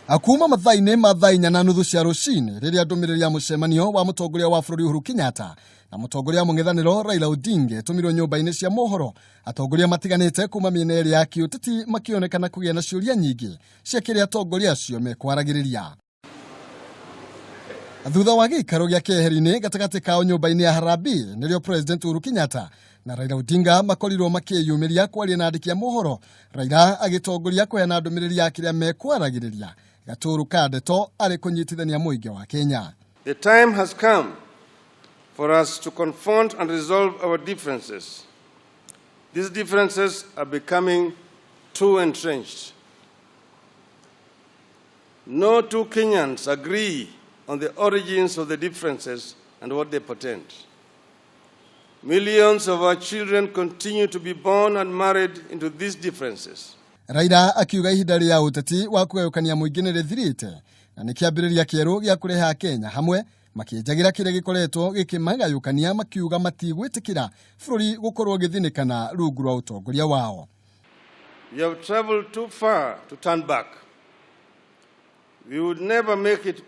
Akuma mathaini na nuthu cia rucini riria ndumiriri ya mucemanio wa Mutongoria wa bururi Uhuru Kenyatta na Mutongoria wa mungethaniro Raila Odinga tumirwo nyumba-ini cia mohoro. Atongoria matiganite kuma miena eri ya kiuteti makionekana kugia na ciuria nyingi cia kiria atongoria acio mekwariria. Thutha wa gikaro gia keheri-ini gatagati kao nyumba-ini ya Harambee nirio President Uhuru Kenyatta na Raila Odinga makorirwo makiyumiria kwaria na andiki ya mohoro, Raila agitongoria kuheana ndumiriri ya kiria mekwariria gaturu kadeto ari kunyitithania muingi wa Kenya. The time has come for us to confront and resolve our differences. These differences are becoming too entrenched. No two Kenyans agree on the origins of the differences and what they portend. Millions of our children continue to be born and married into these differences. Raila akiuga ihinda ria uteti wa kugayukania muingi ni rithirite na nikiambiriria kieru gia kureha Kenya hamwe makienjagira kiria gikoretwo gikimagayukania makiuga matigwitikira bururi gukorwo githinikana rungu rwa utongoria wao. We have traveled too far to turn back. We would never make it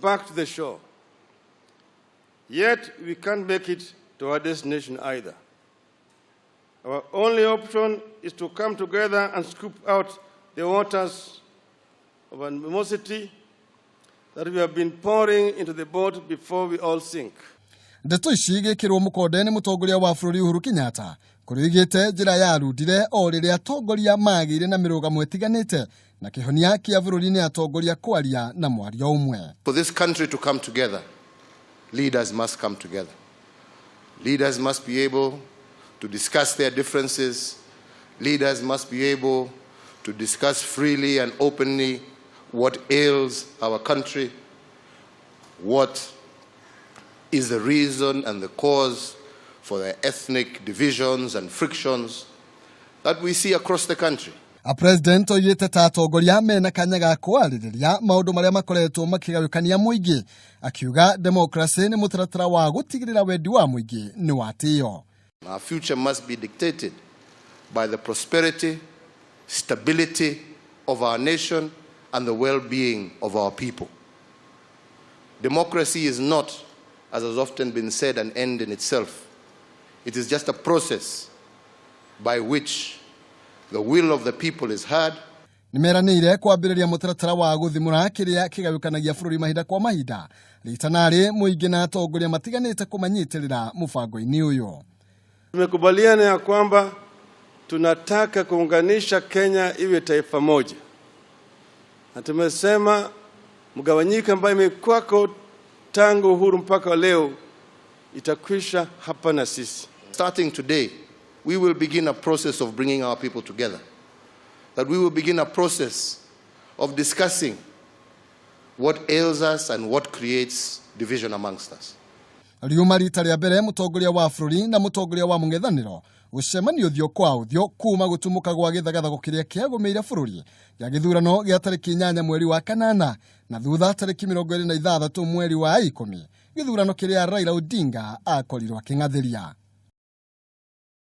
back to the shore. Yet we can't make it to our destination either. Our only option is to come together and scoop out the waters of animosity that we have been pouring into the boat before we all sink. Ndeto ici igikirwo mukonde ni Mutongoria wa bururi Uhuru Kenyatta kurigite njira ya rudire o riria atongoria magire na mirugamo itiganite na kihonia kia bururi ni atongoria kwaria na mwario umwe. For this country to come together, leaders must come together. Leaders must be able to discuss their differences. Leaders must be able to discuss freely and openly what ails our country, what is the reason and the cause for the ethnic divisions and frictions that we see across the country. A president oyete atongoria mena kanya ga kwariria maundu maria makoretwo makigayukania muingi akiuga democracy ni mutaratara wa gutigirira wendi wa muingi ni watio. Our future must be dictated by the prosperity, stability of our nation and the well-being of our people. Democracy is not, as has often been said, an end in itself. It is just a process by which the will of the people is heard. Ni meraniire kwambiriria mutaratara wa guthimura kiria kigayukanagia bururi mahinda kwa mahinda ritanari muingi na atongoria matiganite kumanyitirira mubango-ini uyu. Tumekubaliana ya kwamba tunataka kuunganisha Kenya iwe taifa moja. Na tumesema mgawanyiko ambayo imekuwako tangu uhuru mpaka leo itakwisha hapa na sisi. Starting today, we will begin a process of bringing our people together. That we will begin a process of discussing what ails us and what creates division amongst us. Riuma rita ria mbere Mutongoria wa bururi na Mutongoria wa mungethaniro gucemanio thio kwa uthio kuma gutumuka gwa githagathago kiria kiagumeire bururi ya githurano gia tariki 8 mweri wa kanana na thutha tariki 26 mweri wa 10 githurano kiria Raila Odinga akorirwo aking'athiria.